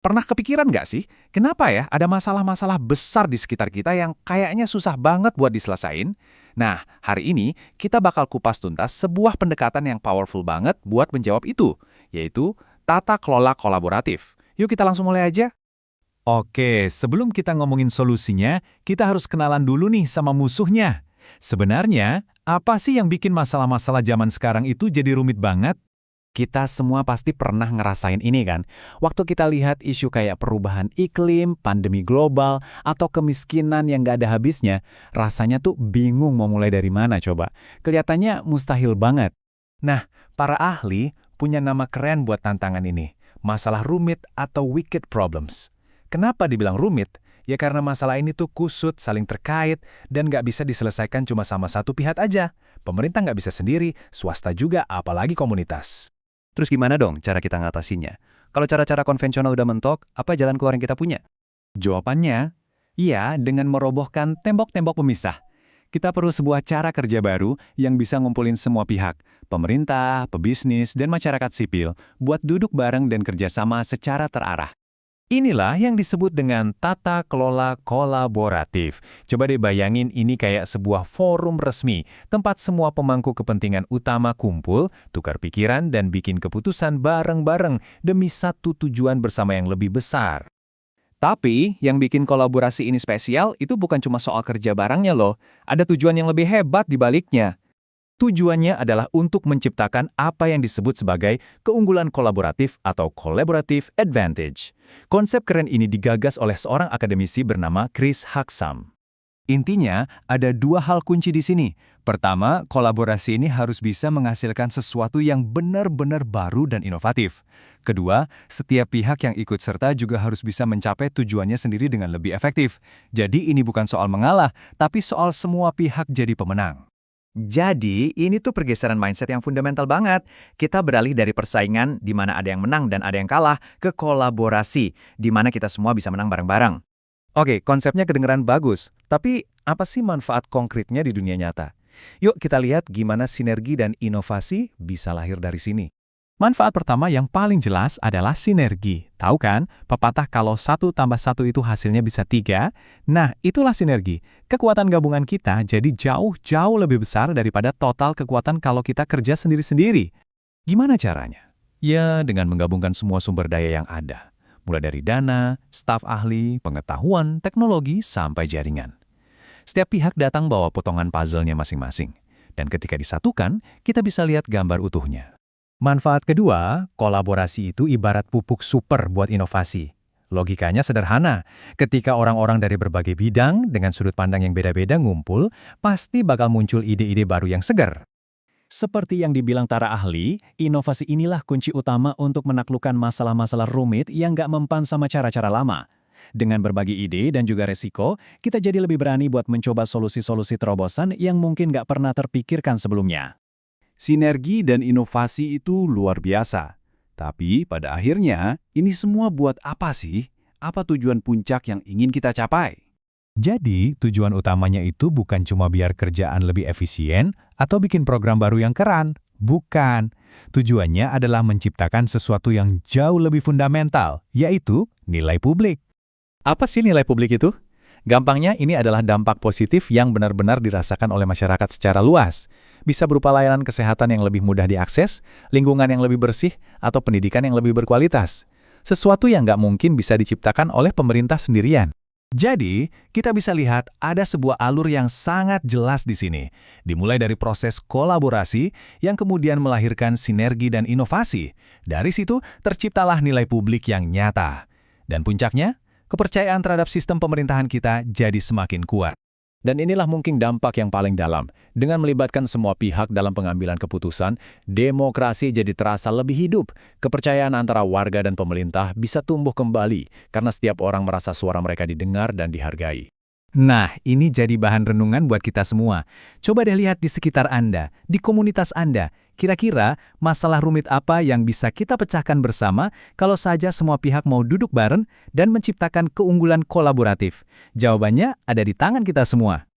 Pernah kepikiran nggak sih, kenapa ya ada masalah-masalah besar di sekitar kita yang kayaknya susah banget buat diselesain? Nah, hari ini kita bakal kupas tuntas sebuah pendekatan yang powerful banget buat menjawab itu, yaitu tata kelola kolaboratif. Yuk kita langsung mulai aja. Oke, sebelum kita ngomongin solusinya, kita harus kenalan dulu nih sama musuhnya. Sebenarnya, apa sih yang bikin masalah-masalah zaman sekarang itu jadi rumit banget? Kita semua pasti pernah ngerasain ini kan? Waktu kita lihat isu kayak perubahan iklim, pandemi global, atau kemiskinan yang nggak ada habisnya, rasanya tuh bingung mau mulai dari mana coba. Kelihatannya mustahil banget. Nah, para ahli punya nama keren buat tantangan ini. Masalah rumit atau wicked problems. Kenapa dibilang rumit? Ya karena masalah ini tuh kusut, saling terkait, dan nggak bisa diselesaikan cuma sama satu pihak aja. Pemerintah nggak bisa sendiri, swasta juga, apalagi komunitas. Terus gimana dong cara kita ngatasinnya? Kalau cara-cara konvensional udah mentok, apa jalan keluar yang kita punya? Jawabannya, iya, dengan merobohkan tembok-tembok pemisah. Kita perlu sebuah cara kerja baru yang bisa ngumpulin semua pihak, pemerintah, pebisnis, dan masyarakat sipil, buat duduk bareng dan kerjasama secara terarah. Inilah yang disebut dengan tata kelola kolaboratif. Coba deh bayangin ini kayak sebuah forum resmi, tempat semua pemangku kepentingan utama kumpul, tukar pikiran, dan bikin keputusan bareng-bareng demi satu tujuan bersama yang lebih besar. Tapi, yang bikin kolaborasi ini spesial itu bukan cuma soal kerja barengnya loh. Ada tujuan yang lebih hebat di baliknya. Tujuannya adalah untuk menciptakan apa yang disebut sebagai keunggulan kolaboratif atau collaborative advantage. Konsep keren ini digagas oleh seorang akademisi bernama Chris Haksam. Intinya, ada dua hal kunci di sini. Pertama, kolaborasi ini harus bisa menghasilkan sesuatu yang benar-benar baru dan inovatif. Kedua, setiap pihak yang ikut serta juga harus bisa mencapai tujuannya sendiri dengan lebih efektif. Jadi ini bukan soal mengalah, tapi soal semua pihak jadi pemenang. Jadi, ini tuh pergeseran mindset yang fundamental banget. Kita beralih dari persaingan di mana ada yang menang dan ada yang kalah ke kolaborasi, di mana kita semua bisa menang bareng-bareng. Oke, konsepnya kedengeran bagus, tapi apa sih manfaat konkretnya di dunia nyata? Yuk kita lihat gimana sinergi dan inovasi bisa lahir dari sini. Manfaat pertama yang paling jelas adalah sinergi. Tahu kan, pepatah kalau 1 tambah 1 itu hasilnya bisa 3? Nah, itulah sinergi. Kekuatan gabungan kita jadi jauh-jauh lebih besar daripada total kekuatan kalau kita kerja sendiri-sendiri. Gimana caranya? Ya, dengan menggabungkan semua sumber daya yang ada. Mulai dari dana, staf ahli, pengetahuan, teknologi, sampai jaringan. Setiap pihak datang bawa potongan puzzle-nya masing-masing. Dan ketika disatukan, kita bisa lihat gambar utuhnya. Manfaat kedua, kolaborasi itu ibarat pupuk super buat inovasi. Logikanya sederhana, ketika orang-orang dari berbagai bidang dengan sudut pandang yang beda-beda ngumpul, pasti bakal muncul ide-ide baru yang segar. Seperti yang dibilang para ahli, inovasi inilah kunci utama untuk menaklukkan masalah-masalah rumit yang nggak mempan sama cara-cara lama. Dengan berbagi ide dan juga resiko, kita jadi lebih berani buat mencoba solusi-solusi terobosan yang mungkin nggak pernah terpikirkan sebelumnya. Sinergi dan inovasi itu luar biasa. Tapi pada akhirnya, ini semua buat apa sih? Apa tujuan puncak yang ingin kita capai? Jadi, tujuan utamanya itu bukan cuma biar kerjaan lebih efisien atau bikin program baru yang keren. Bukan. Tujuannya adalah menciptakan sesuatu yang jauh lebih fundamental, yaitu nilai publik. Apa sih nilai publik itu? Gampangnya, ini adalah dampak positif yang benar-benar dirasakan oleh masyarakat secara luas. Bisa berupa layanan kesehatan yang lebih mudah diakses, lingkungan yang lebih bersih, atau pendidikan yang lebih berkualitas. Sesuatu yang nggak mungkin bisa diciptakan oleh pemerintah sendirian. Jadi, kita bisa lihat ada sebuah alur yang sangat jelas di sini. Dimulai dari proses kolaborasi yang kemudian melahirkan sinergi dan inovasi. Dari situ, terciptalah nilai publik yang nyata. Dan puncaknya, kepercayaan terhadap sistem pemerintahan kita jadi semakin kuat. Dan inilah mungkin dampak yang paling dalam. Dengan melibatkan semua pihak dalam pengambilan keputusan, demokrasi jadi terasa lebih hidup. Kepercayaan antara warga dan pemerintah bisa tumbuh kembali karena setiap orang merasa suara mereka didengar dan dihargai. Nah, ini jadi bahan renungan buat kita semua. Coba deh lihat di sekitar Anda, di komunitas Anda. Kira-kira masalah rumit apa yang bisa kita pecahkan bersama kalau saja semua pihak mau duduk bareng dan menciptakan keunggulan kolaboratif? Jawabannya ada di tangan kita semua.